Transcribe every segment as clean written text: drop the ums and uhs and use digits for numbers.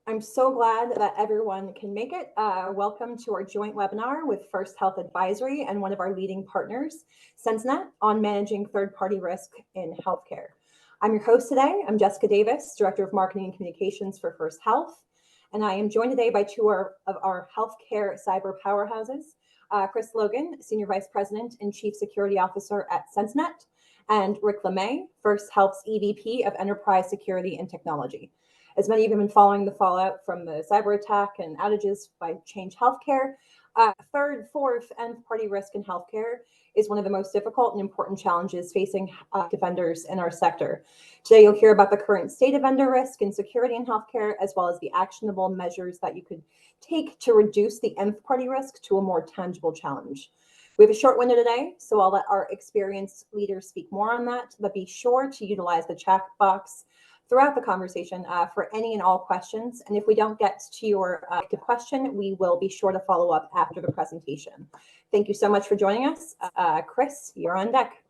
I'm so glad that everyone can make it. Welcome to our joint webinar with First Health Advisory and one of our leading partners, Censinet, on managing third-party risk in healthcare. I'm your host today. I'm Jessica Davis, Director of Marketing and Communications for First Health, and I am joined today by two of our healthcare cyber powerhouses, Chris Logan, Senior Vice President and Chief Security Officer at Censinet, and Rick LeMay, First Health's EVP of Enterprise Security and Technology. As many of you have been following the fallout from the cyber attack and outages by Change Healthcare, third, fourth, nth party risk in healthcare is one of the most difficult and important challenges facing vendors in our sector. Today, you'll hear about the current state of vendor risk and security in healthcare, as well as the actionable measures that you could take to reduce the nth party risk to a more tangible challenge. We have a short window today, so I'll let our experienced leaders speak more on that, but be sure to utilize the chat box throughout the conversation for any and all questions. And if we don't get to your active question, we will be sure to follow up after the presentation. Thank you so much for joining us. Chris, you're on deck.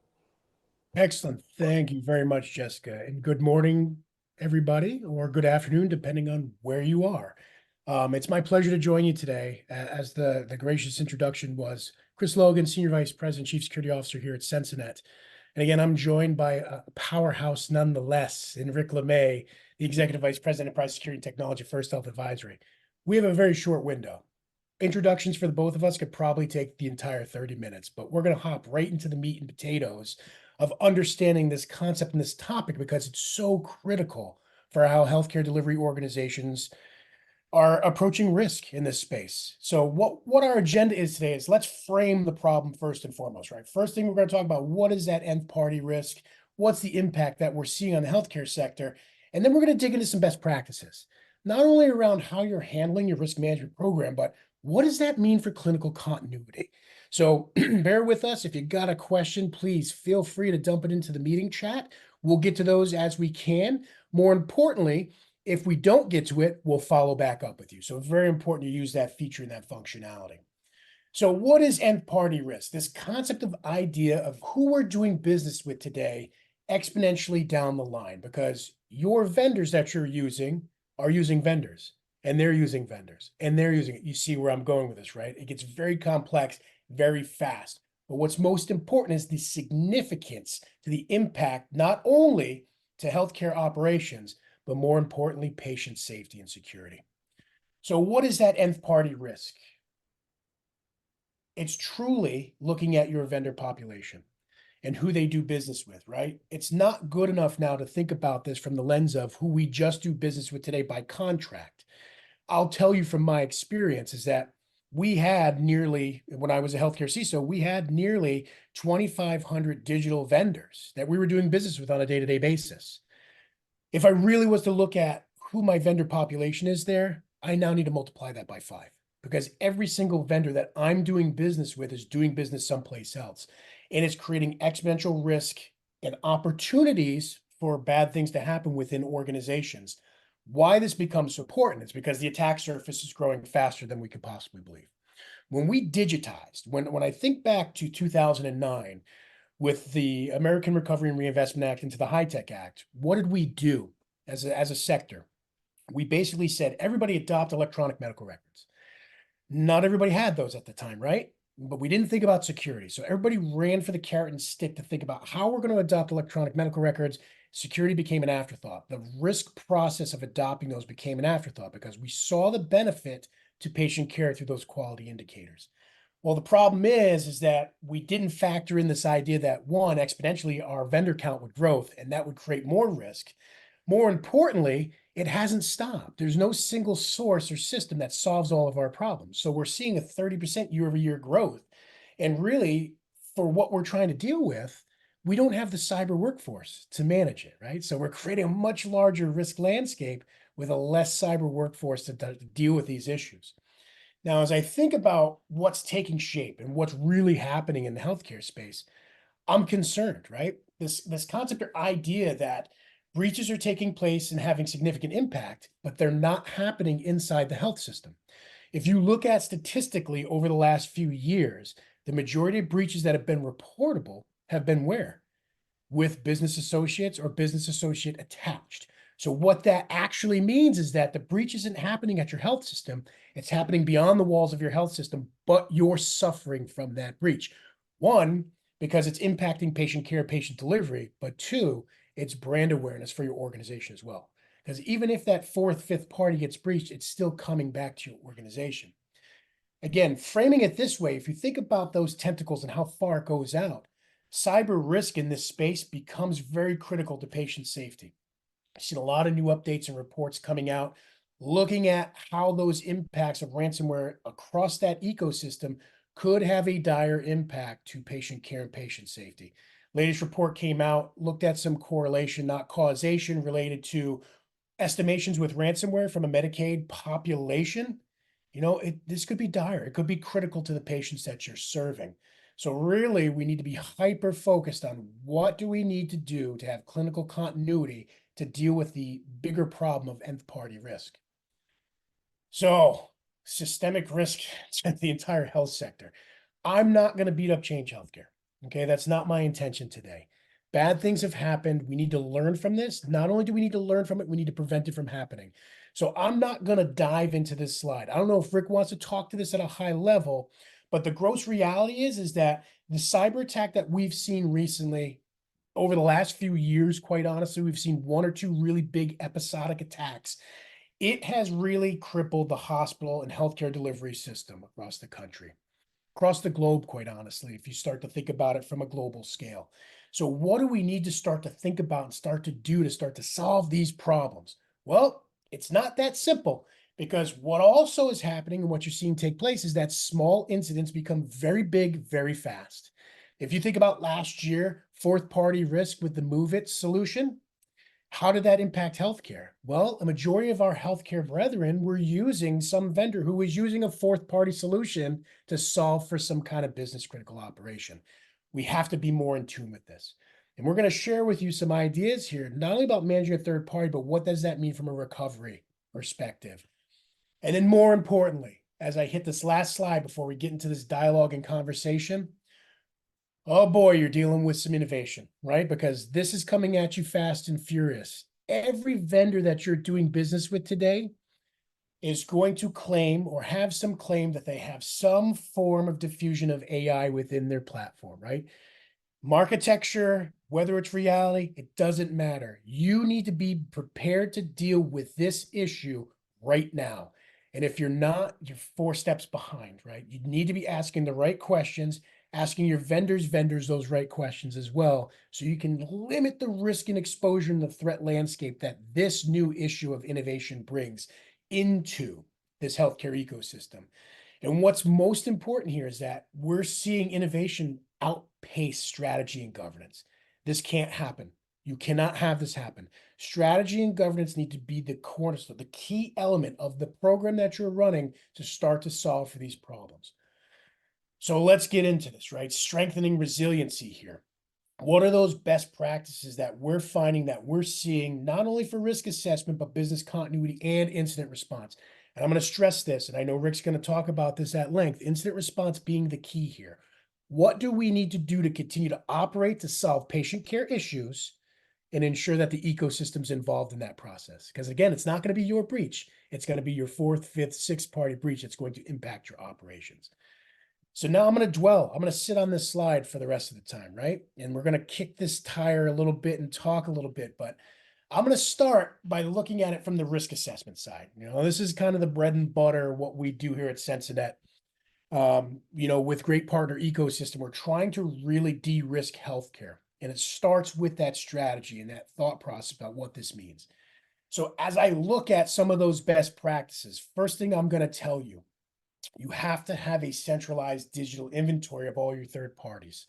Excellent. Thank you very much, Jessica. And good morning, everybody, or good afternoon, depending on where you are. It's my pleasure to join you today. As the gracious introduction was, Chris Logan, Senior Vice President, Chief Security Officer here at Censinet. And again, I'm joined by a powerhouse nonetheless in Rick LeMay, the Executive Vice President, Enterprise Security and Technology, First Health Advisory. We have a very short window. Introductions for the both of us could probably take the entire 30 minutes, but we're going to hop right into the meat and potatoes of understanding this concept and this topic because it's so critical for how healthcare delivery organizations are approaching risk in this space. So what our agenda is today is let's frame the problem first and foremost, right? First thing we're going to talk about, what is that nth party risk? What's the impact that we're seeing on the healthcare sector? And then we're going to dig into some best practices, not only around how you're handling your risk management program, but what does that mean for clinical continuity? So bear with us. If you got a question, please feel free to dump it into the meeting chat. We'll get to those as we can. More importantly, if we don't get to it, we'll follow back up with you. So it's very important to use that feature and that functionality. So what is nth party risk? This concept of idea of who we're doing business with today exponentially down the line, because your vendors that you're using are using vendors and they're using vendors and they're using it. You see where I'm going with this, right? It gets very complex, very fast. But what's most important is the significance to the impact, not only to healthcare operations, but more importantly, patient safety and security. So what is that nth party risk? It's truly looking at your vendor population and who they do business with, right? It's not good enough now to think about this from the lens of who we just do business with today by contract. I'll tell you from my experience is that we had nearly, when I was a healthcare CISO, we had nearly 2,500 digital vendors that we were doing business with on a day-to-day basis. If I really was to look at who my vendor population is there, I now need to multiply that by 5 because every single vendor that I'm doing business with is doing business someplace else. And it's creating exponential risk and opportunities for bad things to happen within organizations. Why this becomes so important is because the attack surface is growing faster than we could possibly believe. When we digitized, when I think back to 2009, with the American Recovery and Reinvestment Act into the HITECH Act, what did we do as a sector? We basically said, everybody adopt electronic medical records. Not everybody had those at the time, right? But we didn't think about security. So everybody ran for the carrot and stick to think about how we're going to adopt electronic medical records. Security became an afterthought. The risk process of adopting those became an afterthought because we saw the benefit to patient care through those quality indicators. Well, the problem is that we didn't factor in this idea that, one, exponentially our vendor count would grow, and that would create more risk. More importantly, it hasn't stopped. There's no single source or system that solves all of our problems. So we're seeing a 30% year-over-year growth. And really, for what we're trying to deal with, we don't have the cyber workforce to manage it, right? So we're creating a much larger risk landscape with a less cyber workforce to deal with these issues. Now, as I think about what's taking shape and what's really happening in the healthcare space, I'm concerned, right? This concept or idea that breaches are taking place and having significant impact, but they're not happening inside the health system. If you look at statistically over the last few years, the majority of breaches that have been reportable have been where? With business associates or business associate attached. So what that actually means is that the breach isn't happening at your health system. It's happening beyond the walls of your health system, but you're suffering from that breach. One, because it's impacting patient care, patient delivery, but two, it's brand awareness for your organization as well. Because even if that fourth, fifth party gets breached, it's still coming back to your organization. Again, framing it this way, if you think about those tentacles and how far it goes out, cyber risk in this space becomes very critical to patient safety. I've seen a lot of new updates and reports coming out looking at how those impacts of ransomware across that ecosystem could have a dire impact to patient care and patient safety. Latest report came out, looked at some correlation, not causation, related to estimations with ransomware from a Medicaid population. This could be dire. It could be critical to the patients that you're serving. So really, we need to be hyper focused on what do we need to do to have clinical continuity to deal with the bigger problem of nth party risk. So systemic risk to the entire health sector. I'm not going to beat up Change Healthcare. Okay, that's not my intention today. Bad things have happened. We need to learn from this. Not only do we need to learn from it, we need to prevent it from happening. So I'm not going to dive into this slide. I don't know if Rick wants to talk to this at a high level, but the gross reality is that the cyber attack that we've seen recently over the last few years, quite honestly, we've seen one or two really big episodic attacks. It has really crippled the hospital and healthcare delivery system across the country, across the globe, quite honestly, if you start to think about it from a global scale. So what do we need to start to think about and start to do to start to solve these problems? Well, it's not that simple, because what also is happening and what you're seeing take place is that small incidents become very big, very fast. If you think about last year, fourth party risk with the Move It solution, how did that impact healthcare? Well, a majority of our healthcare brethren were using some vendor who was using a fourth party solution to solve for some kind of business critical operation. We have to be more in tune with this. And we're going to share with you some ideas here, not only about managing a third party, but what does that mean from a recovery perspective? And then more importantly, as I hit this last slide before we get into this dialogue and conversation, oh boy, you're dealing with some innovation, right? Because this is coming at you fast and furious. Every vendor that you're doing business with today is going to claim or have some claim that they have some form of diffusion of AI within their platform, right? Architecture, whether it's reality, it doesn't matter. You need to be prepared to deal with this issue right now. And if you're not, you're 4 steps behind, right? You need to be asking the right questions, asking your vendors those right questions as well, so you can limit the risk and exposure in the threat landscape that this new issue of innovation brings into this healthcare ecosystem. And what's most important here is that we're seeing innovation outpace strategy and governance. This can't happen. You cannot have this happen. Strategy and governance need to be the cornerstone, the key element of the program that you're running to start to solve for these problems. So let's get into this, right? Strengthening resiliency here. What are those best practices that we're finding, that we're seeing, not only for risk assessment, but business continuity and incident response? And I'm going to stress this, and I know Rick's going to talk about this at length, incident response being the key here. What do we need to do to continue to operate to solve patient care issues and ensure that the ecosystem's involved in that process? Because again, it's not going to be your breach. It's going to be your fourth, fifth, sixth party breach that's going to impact your operations. So now I'm going to sit on this slide for the rest of the time, right? And we're going to kick this tire a little bit and talk a little bit, but I'm going to start by looking at it from the risk assessment side. This is kind of the bread and butter, what we do here at Censinet. With great partner ecosystem, we're trying to really de-risk healthcare. And it starts with that strategy and that thought process about what this means. So as I look at some of those best practices, first thing I'm going to tell you, you have to have a centralized digital inventory of all your third parties.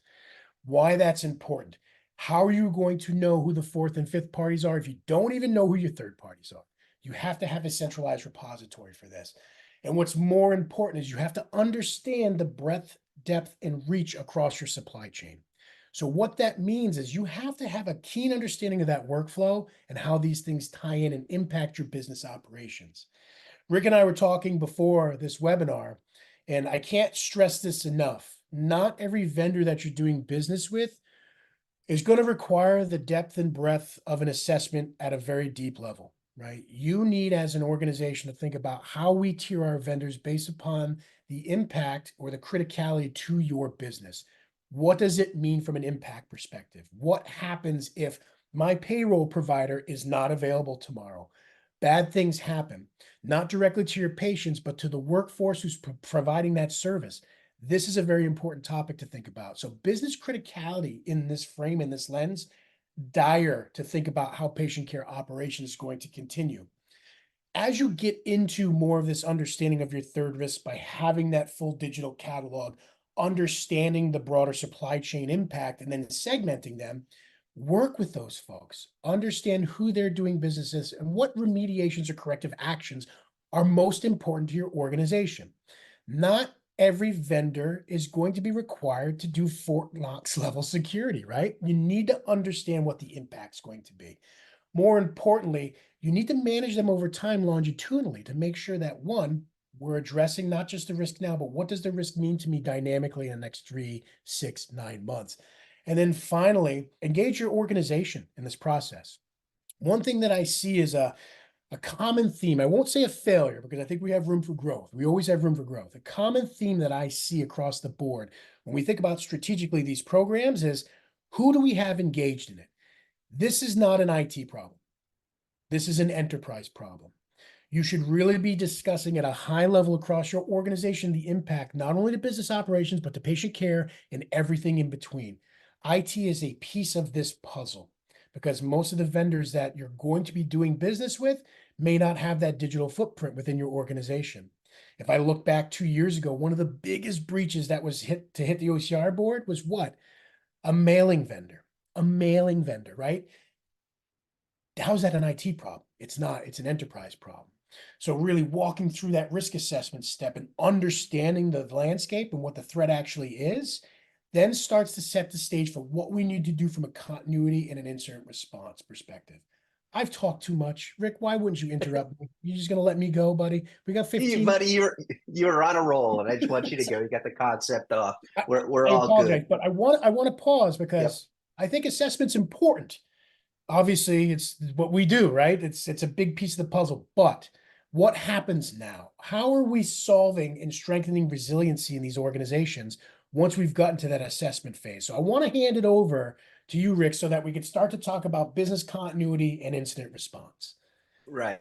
Why that's important. How are you going to know who the fourth and fifth parties are if you don't even know who your third parties are? You have to have a centralized repository for this. And what's more important is you have to understand the breadth, depth, and reach across your supply chain. So what that means is you have to have a keen understanding of that workflow and how these things tie in and impact your business operations. Rick and I were talking before this webinar, and I can't stress this enough. Not every vendor that you're doing business with is going to require the depth and breadth of an assessment at a very deep level, right? You need, as an organization, to think about how we tier our vendors based upon the impact or the criticality to your business. What does it mean from an impact perspective? What happens if my payroll provider is not available tomorrow? Bad things happen, not directly to your patients, but to the workforce who's providing that service. This is a very important topic to think about. So business criticality in this frame, in this lens, dire to think about how patient care operation is going to continue. As you get into more of this understanding of your third risk by having that full digital catalog, understanding the broader supply chain impact, and then segmenting them, work with those folks, understand who they're doing businesses and what remediations or corrective actions are most important to your organization. Not every vendor is going to be required to do Fort Knox level security, right? You need to understand what the impact's going to be. More importantly, you need to manage them over time longitudinally to make sure that, one, we're addressing not just the risk now, but what does the risk mean to me dynamically in the next 3, 6, 9 months? And then finally, engage your organization in this process. One thing that I see is a common theme. I won't say a failure because I think we have room for growth. We always have room for growth. A common theme that I see across the board when we think about strategically these programs is, who do we have engaged in it? This is not an IT problem. This is an enterprise problem. You should really be discussing at a high level across your organization the impact not only to business operations, but to patient care and everything in between. IT is a piece of this puzzle because most of the vendors that you're going to be doing business with may not have that digital footprint within your organization. If I look back 2 years ago, one of the biggest breaches that was hit the OCR board was what? A mailing vendor, right? How's that an IT problem? It's not, it's an enterprise problem. So really walking through that risk assessment step and understanding the landscape and what the threat actually is, then starts to set the stage for what we need to do from a continuity and an incident response perspective. I've talked too much. Rick, why wouldn't you interrupt me? You just gonna let me go, buddy? We got 15. Buddy, you're on a roll, and I just want you to go. You got the concept off. We're I all apologize, good. but I want to pause because I think assessment's important. Obviously, it's what we do, right? It's a big piece of the puzzle. But what happens now? How are we solving and strengthening resiliency in these organizations once we've gotten to that assessment phase? So I want to hand it over to you, Rick, so that we can start to talk about business continuity and incident response. Right.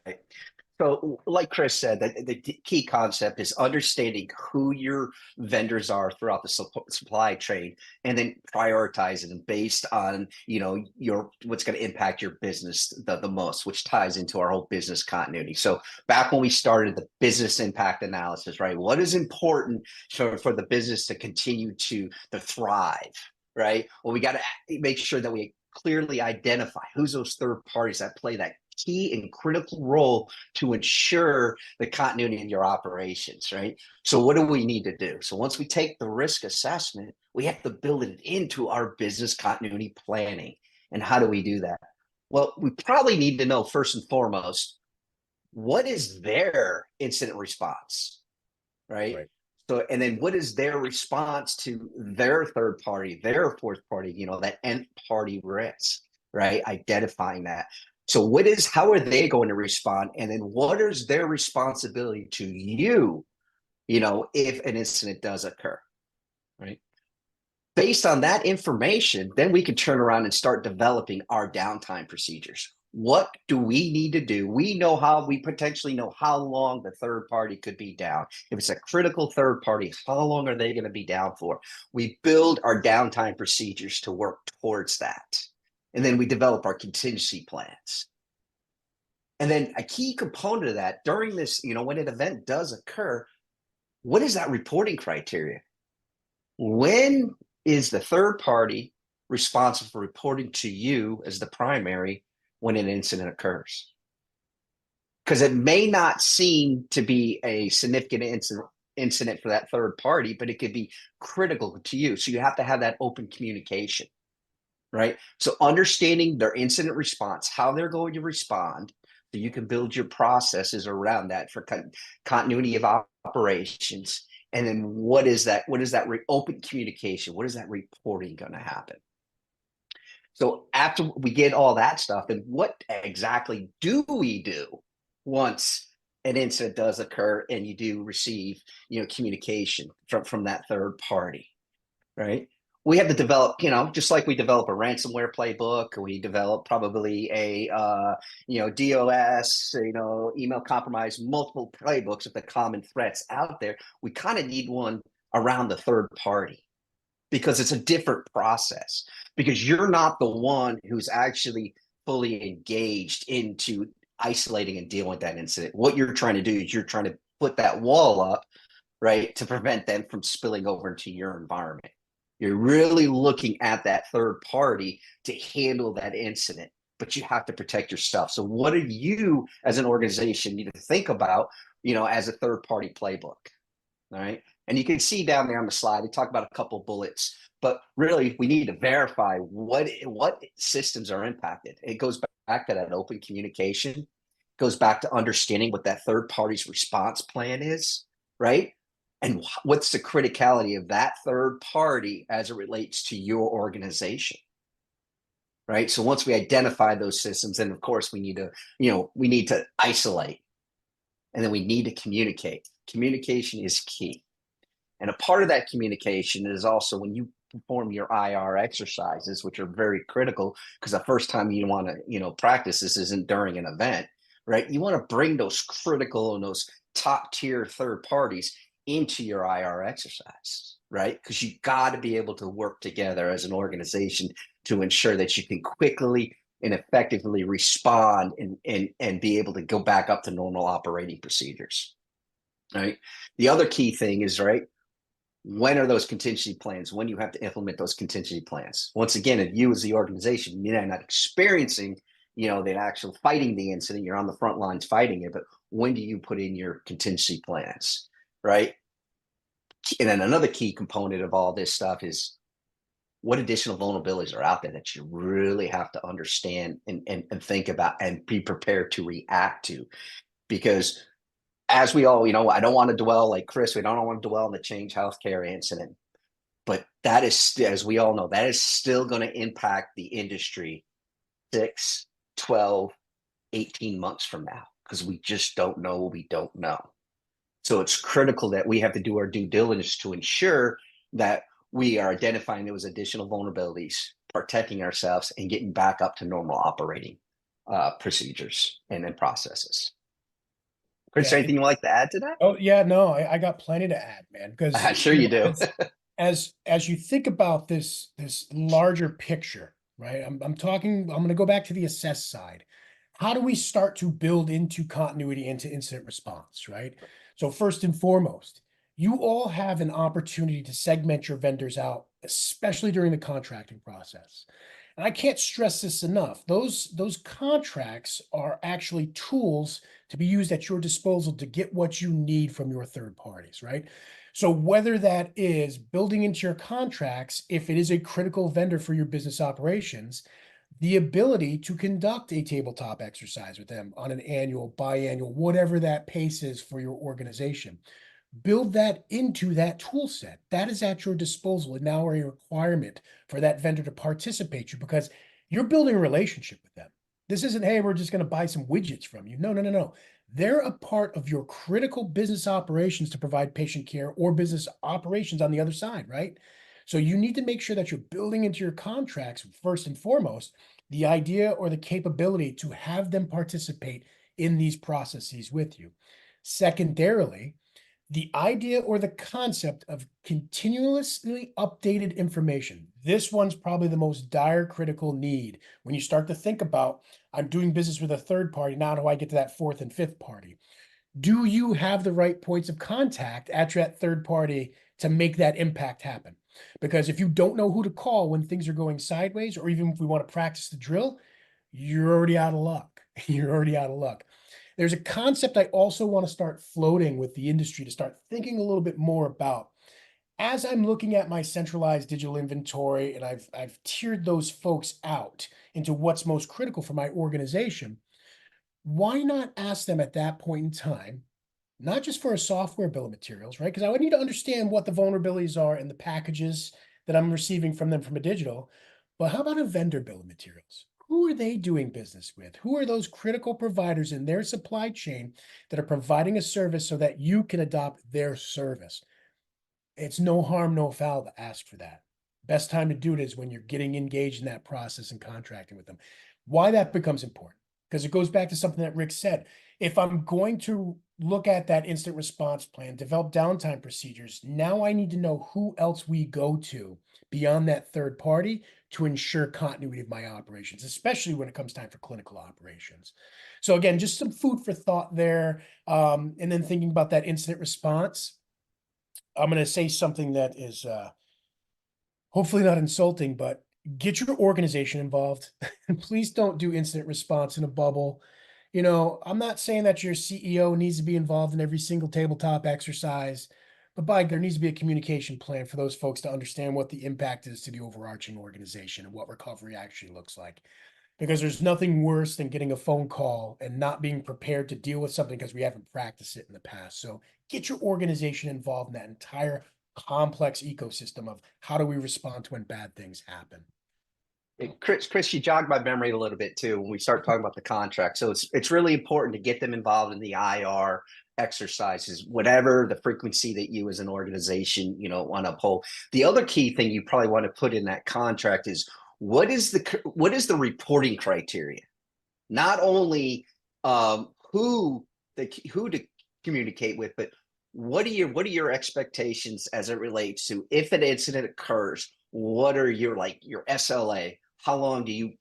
So, like Chris said, the key concept is understanding who your vendors are throughout the supply chain, and then prioritizing them based on your what's going to impact your business the most, which ties into our whole business continuity. So, back when we started the business impact analysis, right? What is important for the business to continue to thrive, right? Well, we got to make sure that we clearly identify who's those third parties that play that key and critical role to ensure the continuity of your operations, right? So what do we need to do? So once we take the risk assessment, we have to build it into our business continuity planning. And how do we do that? Well, we probably need to know first and foremost, what is their incident response, right? So, and then what is their response to their third party, their fourth party, that nth party risk, right? Identifying that. So how are they going to respond? And then what is their responsibility to you, if an incident does occur, right? Based on that information, then we can turn around and start developing our downtime procedures. What do we need to do? We potentially know how long the third party could be down. If it's a critical third party, how long are they going to be down for? We build our downtime procedures to work towards that. And then we develop our contingency plans. And then a key component of that during this, when an event does occur, what is that reporting criteria? When is the third party responsible for reporting to you as the primary when an incident occurs? Because it may not seem to be a significant incident for that third party, but it could be critical to you. So you have to have that open communication, right? So understanding their incident response, how they're going to respond, so you can build your processes around that for continuity of operations. And then what is that open communication? What is that reporting going to happen? So after we get all that stuff, then what exactly do we do once an incident does occur and you do receive, communication from that third party, right? We have to develop, just like we develop a ransomware playbook, we develop probably a, DOS, email compromise, multiple playbooks of the common threats out there. We kind of need one around the third party because it's a different process, because you're not the one who's actually fully engaged into isolating and dealing with that incident. What you're trying to do is you're trying to put that wall up, right, to prevent them from spilling over into your environment. You're really looking at that third party to handle that incident, but you have to protect yourself. So what do you as an organization need to think about, as a third party playbook? All right. And you can see down there on the slide, we talk about a couple bullets, but really we need to verify what systems are impacted. It goes back to that open communication, goes back to understanding what that third party's response plan is, right? And what's the criticality of that third party as it relates to your organization, right? So once we identify those systems, then of course we need to isolate, and then we need to communicate. Communication is key. And a part of that communication is also when you perform your IR exercises, which are very critical, because the first time you want to, practice this isn't during an event, right? You want to bring those critical and those top tier third parties into your IR exercise, right? Because you got to be able to work together as an organization to ensure that you can quickly and effectively respond and be able to go back up to normal operating procedures, right? The other key thing is, right, when are those contingency plans? When you have to implement those contingency plans? Once again, if you as the organization, you're not experiencing, the actual fighting the incident, you're on the front lines fighting it, but when do you put in your contingency plans, right? And then another key component of all this stuff is what additional vulnerabilities are out there that you really have to understand and think about and be prepared to react to. Because as we all, I don't want to dwell like Chris, we don't want to dwell on the Change Healthcare incident, but that is, as we all know, that is still going to impact the industry 6, 12, 18 months from now, because we just don't know what we don't know. So it's critical that we have to do our due diligence to ensure that we are identifying those additional vulnerabilities, protecting ourselves, and getting back up to normal operating procedures and then processes. Chris, anything you'd like to add to that? Oh yeah, no, I got plenty to add, man. Because I'm sure you do. as you think about this larger picture, right? I'm going to go back to the assess side. How do we start to build into continuity into incident response, right? So first and foremost, you all have an opportunity to segment your vendors out, especially during the contracting process. And I can't stress this enough. Those contracts are actually tools to be used at your disposal to get what you need from your third parties, right? So whether that is building into your contracts, if it is a critical vendor for your business operations, the ability to conduct a tabletop exercise with them on an annual, biannual, whatever that pace is for your organization. Build that into that tool set. That is at your disposal and now a requirement for that vendor to participate you, because you're building a relationship with them. This isn't, hey, we're just going to buy some widgets from you. No. They're a part of your critical business operations to provide patient care or business operations on the other side, right? So you need to make sure that you're building into your contracts, first and foremost, the idea or the capability to have them participate in these processes with you. Secondarily, the idea or the concept of continuously updated information. This one's probably the most dire critical need when you start to think about, I'm doing business with a third party. Now do I get to that fourth and fifth party? Do you have the right points of contact at that third party to make that impact happen? Because if you don't know who to call when things are going sideways, or even if we want to practice the drill, you're already out of luck. You're already out of luck. There's a concept I also want to start floating with the industry to start thinking a little bit more about. As I'm looking at my centralized digital inventory and I've tiered those folks out into what's most critical for my organization, why not ask them at that point in time, not just for a software bill of materials, right? Because I would need to understand what the vulnerabilities are in the packages that I'm receiving from them from a digital, But how about a vendor bill of materials? Who are they doing business with? Who are those critical providers in their supply chain that are providing a service so that you can adopt their service? It's no harm, no foul to ask for that. Best time to do it is when you're getting engaged in that process and contracting with them. Why that becomes important? Because it goes back to something that Rick said. If I'm going to look at that incident response plan, develop downtime procedures, now I need to know who else we go to beyond that third party to ensure continuity of my operations, especially when it comes time for clinical operations. So again, just some food for thought there. And then thinking about that incident response, I'm going to say something that is hopefully not insulting, but get your organization involved. And please don't do incident response in a bubble. You know, I'm not saying that your CEO needs to be involved in every single tabletop exercise, but there needs to be a communication plan for those folks to understand what the impact is to the overarching organization and what recovery actually looks like. Because there's nothing worse than getting a phone call and not being prepared to deal with something because we haven't practiced it in the past. So get your organization involved in that entire complex ecosystem of how do we respond to when bad things happen. Chris, you jogged my memory a little bit too when we start talking about the contract. So it's really important to get them involved in the IR exercises, whatever the frequency that you as an organization, want to uphold. The other key thing you probably want to put in that contract is what is the reporting criteria? Not only who to communicate with, but what are your expectations as it relates to if an incident occurs? What are your SLA? How long do you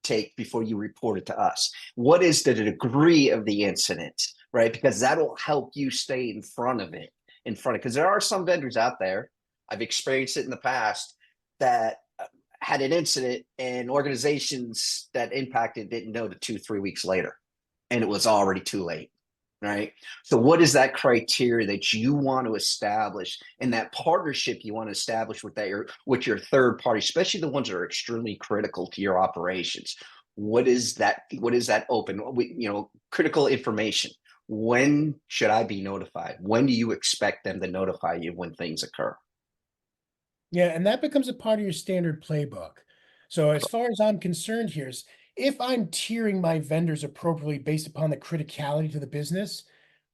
take before you report it to us? What is the degree of the incident, right? Because that'll help you stay in front of it, because there are some vendors out there, I've experienced it in the past, that had an incident and organizations that impacted didn't know the 2-3 weeks later, and it was already too late. Right. So what is that criteria that you want to establish, and that partnership you want to establish with your third party, especially the ones that are extremely critical to your operations? What is that open, critical information? When should I be notified? When do you expect them to notify you when things occur? Yeah, and that becomes a part of your standard playbook. So as far as I'm concerned here is if I'm tiering my vendors appropriately based upon the criticality to the business,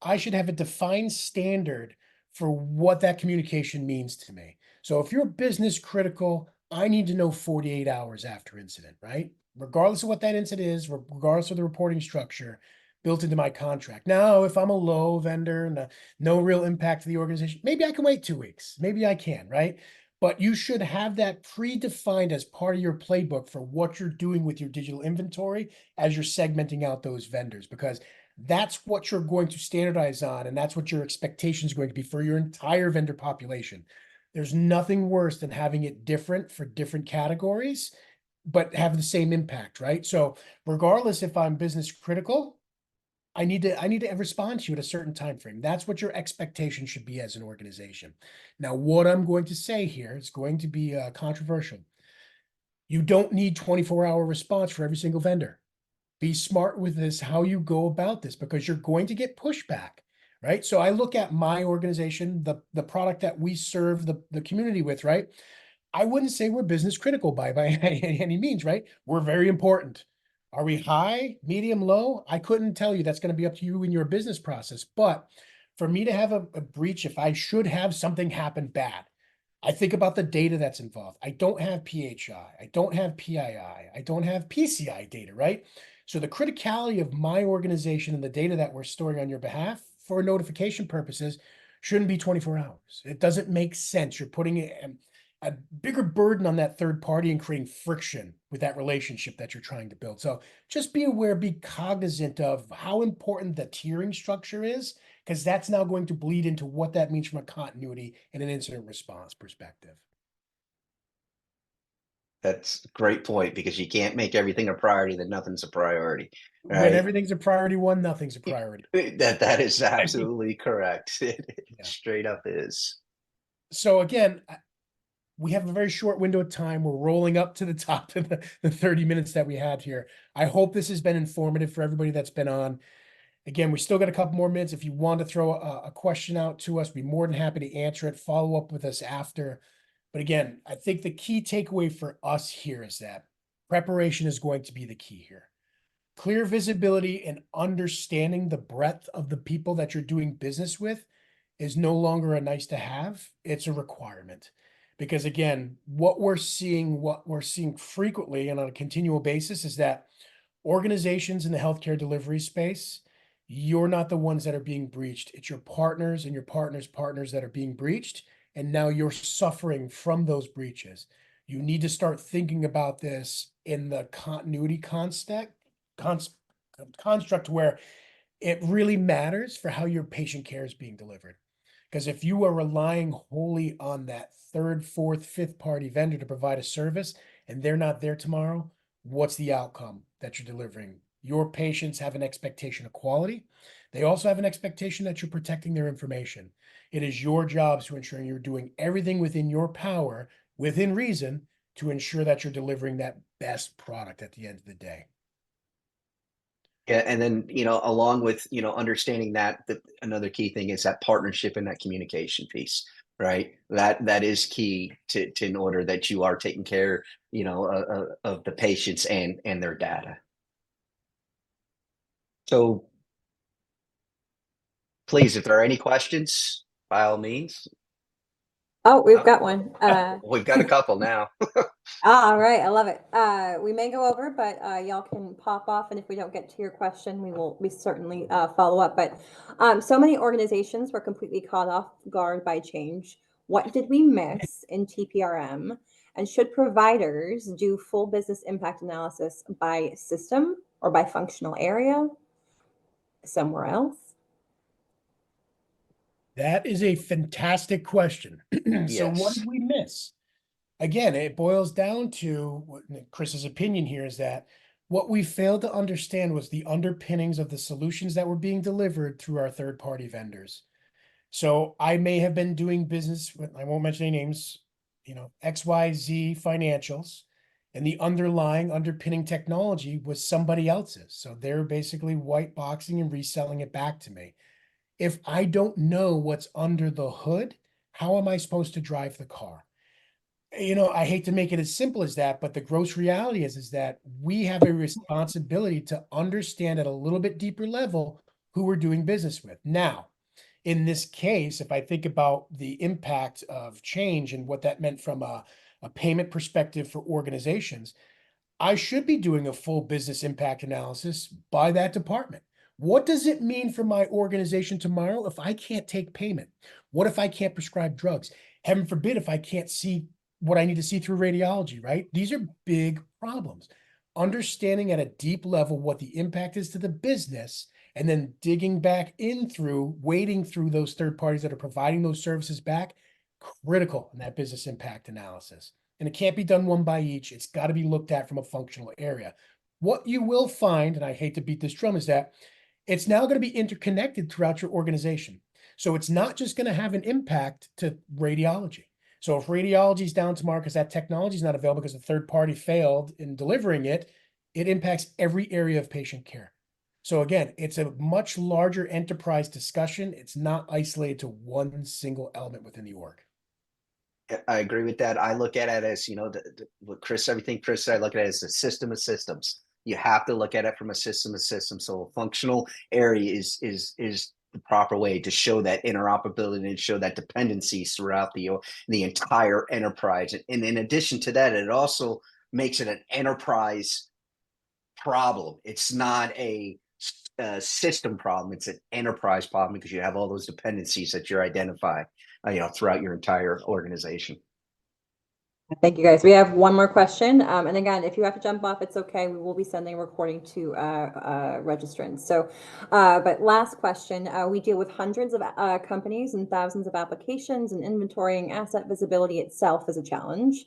I should have a defined standard for what that communication means to me. So if you're business critical, I need to know 48 hours after incident, right? Regardless of what that incident is, regardless of the reporting structure built into my contract. Now, if I'm a low vendor and no real impact to the organization, maybe I can wait 2 weeks. Maybe I can, right? But you should have that predefined as part of your playbook for what you're doing with your digital inventory as you're segmenting out those vendors, because that's what you're going to standardize on, and that's what your expectation is going to be for your entire vendor population. There's nothing worse than having it different for different categories, but have the same impact, right? So regardless if I'm business critical, I need to respond to you at a certain time frame. That's what your expectation should be as an organization. Now, what I'm going to say here is going to be controversial. You don't need 24-hour response for every single vendor. Be smart with this, how you go about this, because you're going to get pushback, right? So I look at my organization, the product that we serve the community with, right? I wouldn't say we're business critical by any means, right? We're very important. Are we high, medium, low? I couldn't tell you. That's going to be up to you in your business process. But for me to have a breach, if I should have something happen bad, I think about the data that's involved. I don't have PHI. I don't have PII. I don't have PCI data, right? So the criticality of my organization and the data that we're storing on your behalf for notification purposes shouldn't be 24 hours. It doesn't make sense. You're putting a bigger burden on that third party and creating friction with that relationship that you're trying to build. So just be aware, be cognizant of how important the tiering structure is, because that's now going to bleed into what that means from a continuity and an incident response perspective. That's a great point, because you can't make everything a priority, then nothing's a priority. Right? When everything's a priority one, nothing's a priority. That is absolutely correct. It Yeah. straight up is. So again, we have a very short window of time. We're rolling up to the top of the 30 minutes that we had here. I hope this has been informative for everybody that's been on. Again, we still got a couple more minutes. If you want to throw a question out to us, we'd be more than happy to answer it. Follow up with us after. But again, I think the key takeaway for us here is that preparation is going to be the key here. Clear visibility and understanding the breadth of the people that you're doing business with is no longer a nice to have, it's a requirement. Because again, what we're seeing frequently and on a continual basis is that organizations in the healthcare delivery space, you're not the ones that are being breached. It's your partners and your partners' partners that are being breached. And now you're suffering from those breaches. You need to start thinking about this in the continuity construct where it really matters for how your patient care is being delivered. Because if you are relying wholly on that third, fourth, fifth party vendor to provide a service and they're not there tomorrow, what's the outcome that you're delivering? Your patients have an expectation of quality. They also have an expectation that you're protecting their information. It is your job to ensure you're doing everything within your power, within reason, to ensure that you're delivering that best product at the end of the day. Yeah, and then along with understanding that another key thing is that partnership and that communication piece, right? That is key to in order that you are taking care, of the patients and their data. So, please, if there are any questions, by all means. Oh, we've got one. We've got a couple now. All right, I love it. We may go over, but y'all can pop off, and if we don't get to your question, we certainly follow up. But so many organizations were completely caught off guard by change. What did we miss in TPRM? And should providers do full business impact analysis by system or by functional area somewhere else? That is a fantastic question. So what Yes. did we miss? Again, it boils down to what Chris's opinion here is that what we failed to understand was the underpinnings of the solutions that were being delivered through our third-party vendors. So I may have been doing business with, I won't mention any names, XYZ Financials, and the underpinning technology was somebody else's. So they're basically white boxing and reselling it back to me. If I don't know what's under the hood, how am I supposed to drive the car? I hate to make it as simple as that, but the gross reality is that we have a responsibility to understand at a little bit deeper level who we're doing business with. Now, in this case, if I think about the impact of change and what that meant from a payment perspective for organizations, I should be doing a full business impact analysis by that department. What does it mean for my organization tomorrow if I can't take payment? What if I can't prescribe drugs? Heaven forbid if I can't see what I need to see through radiology, right? These are big problems. Understanding at a deep level what the impact is to the business and then digging back in through, wading through those third parties that are providing those services back, critical in that business impact analysis. And it can't be done one by each. It's got to be looked at from a functional area. What you will find, and I hate to beat this drum, is that it's now going to be interconnected throughout your organization. So it's not just going to have an impact to radiology. So if radiology is down tomorrow because that technology is not available because the third party failed in delivering it, it impacts every area of patient care. So again, it's a much larger enterprise discussion. It's not isolated to one single element within the org. I agree with that. I look at it as, everything Chris said, I look at it as a system of systems. You have to look at it from a system of systems. So a functional area is the proper way to show that interoperability and show that dependencies throughout the entire enterprise. And in addition to that, it also makes it an enterprise problem. It's not a system problem. It's an enterprise problem because you have all those dependencies that you're identifying, throughout your entire organization. Thank you, guys. We have one more question. And again, if you have to jump off, it's okay. We will be sending a recording to registrants. So, but last question, we deal with hundreds of companies and thousands of applications, and inventorying asset visibility itself is a challenge,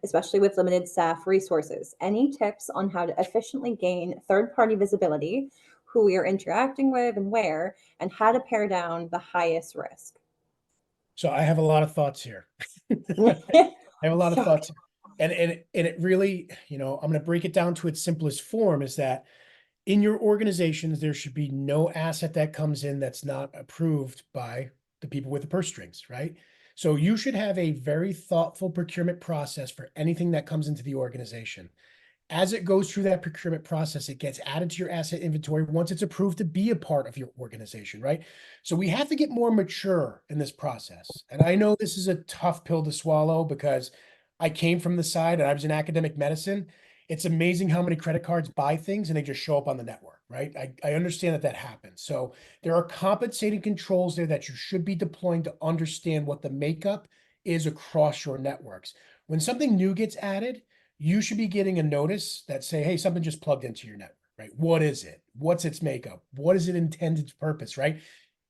especially with limited staff resources. Any tips on how to efficiently gain third-party visibility, who we are interacting with and where, and how to pare down the highest risk? So I have a lot of thoughts here. I have a lot of thoughts. And it really, I'm going to break it down to its simplest form is that in your organizations, there should be no asset that comes in that's not approved by the people with the purse strings, right? So you should have a very thoughtful procurement process for anything that comes into the organization. As it goes through that procurement process, it gets added to your asset inventory once it's approved to be a part of your organization, right? So we have to get more mature in this process. And I know this is a tough pill to swallow because I came from the side and I was in academic medicine. It's amazing how many credit cards buy things and they just show up on the network, right? I understand that happens. So there are compensating controls there that you should be deploying to understand what the makeup is across your networks. When something new gets added, you should be getting a notice that say, hey, something just plugged into your network, right? What is it? What's its makeup? What is it intended purpose, right?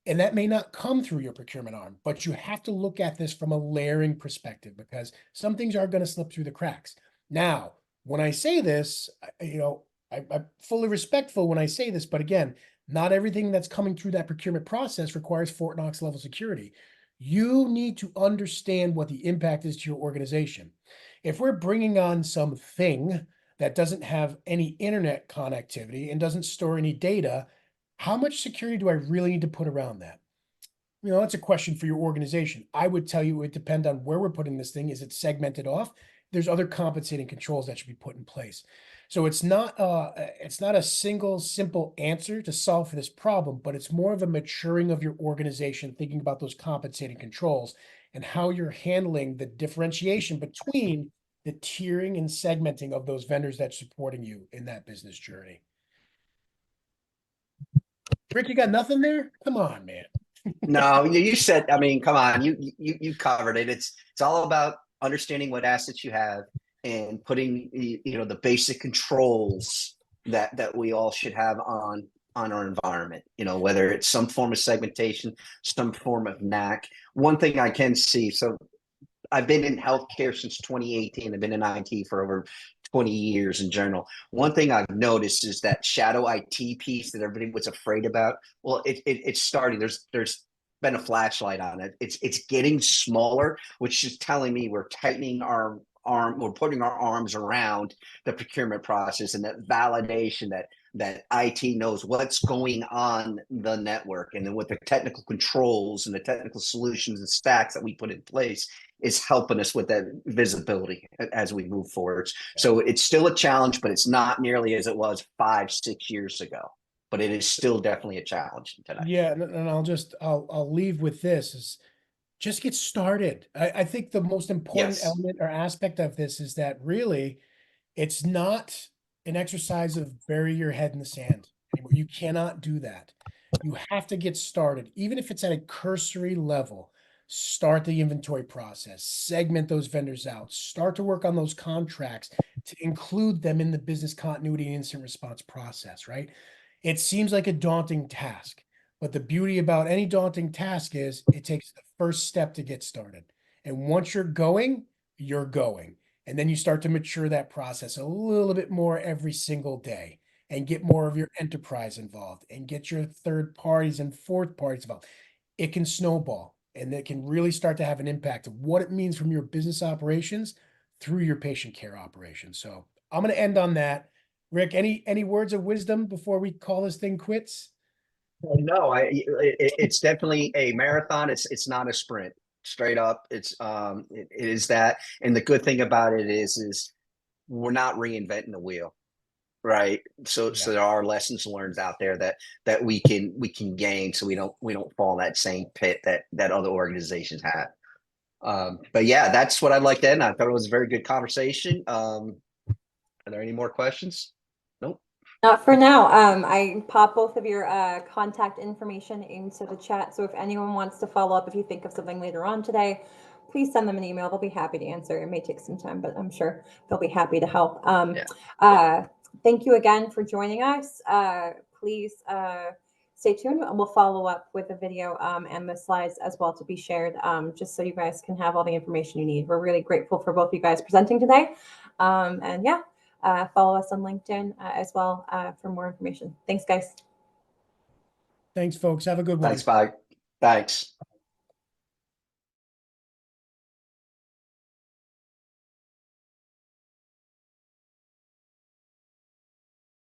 And that may not come through your procurement arm, but you have to look at this from a layering perspective because some things are going to slip through the cracks. Now, when I say this, I'm fully respectful when I say this, but again, not everything that's coming through that procurement process requires Fort Knox level security. You need to understand what the impact is to your organization. If we're bringing on something that doesn't have any internet connectivity and doesn't store any data, how much security do I really need to put around that? That's a question for your organization. I would tell you it would depend on where we're putting this thing. Is it segmented off? There's other compensating controls that should be put in place. So it's not a single simple answer to solve for this problem, but it's more of a maturing of your organization, thinking about those compensating controls and how you're handling the differentiation between the tiering and segmenting of those vendors that's supporting you in that business journey. Rick, you got nothing there? Come on, man. No, you said, I mean, come on, you covered it. It's all about understanding what assets you have and putting the basic controls that we all should have on our environment, whether it's some form of segmentation, some form of knack. One thing I can see, so I've been in healthcare since 2018. I've been in IT for over 20 years in general. One thing I've noticed is that shadow IT piece that everybody was afraid about. Well, it's starting. There's been a flashlight on it. It's getting smaller, which is telling me we're tightening our arm, we're putting our arms around the procurement process and that validation that IT knows what's going on the network, and then with the technical controls and the technical solutions and stacks that we put in place is helping us with that visibility as we move forward. So it's still a challenge, but it's not nearly as it was 5-6 years ago. But it is still definitely a challenge today. Yeah, and I'll leave with this is just get started. I think the most important element or aspect of this is that really it's not an exercise of bury your head in the sand anymore. You cannot do that. You have to get started, even if it's at a cursory level. Start the inventory process, segment those vendors out, start to work on those contracts to include them in the business continuity and incident response process, right? It seems like a daunting task, but the beauty about any daunting task is it takes the first step to get started. And once you're going, you're going. And then you start to mature that process a little bit more every single day and get more of your enterprise involved and get your third parties and fourth parties involved. It can snowball and it can really start to have an impact of what it means from your business operations through your patient care operations. So I'm going to end on that. Rick, any words of wisdom before we call this thing quits? No, it's definitely a marathon. It's not a sprint. Straight up, it is that. And the good thing about it is we're not reinventing the wheel, right? So there are lessons learned out there that we can gain, so we don't fall in that same pit that other organizations have. But yeah, that's what I'd like to end. I thought it was a very good conversation. Are there any more questions? Nope. Not for now. I pop both of your contact information into the chat. So if anyone wants to follow up, if you think of something later on today, please send them an email. They'll be happy to answer. It may take some time, but I'm sure they'll be happy to help. Thank you again for joining us. Please stay tuned and we'll follow up with a video and the slides as well to be shared, just so you guys can have all the information you need. We're really grateful for both you guys presenting today. Follow us on LinkedIn as well for more information. Thanks, guys. Thanks, folks. Have a good one. Thanks, bye. Thanks.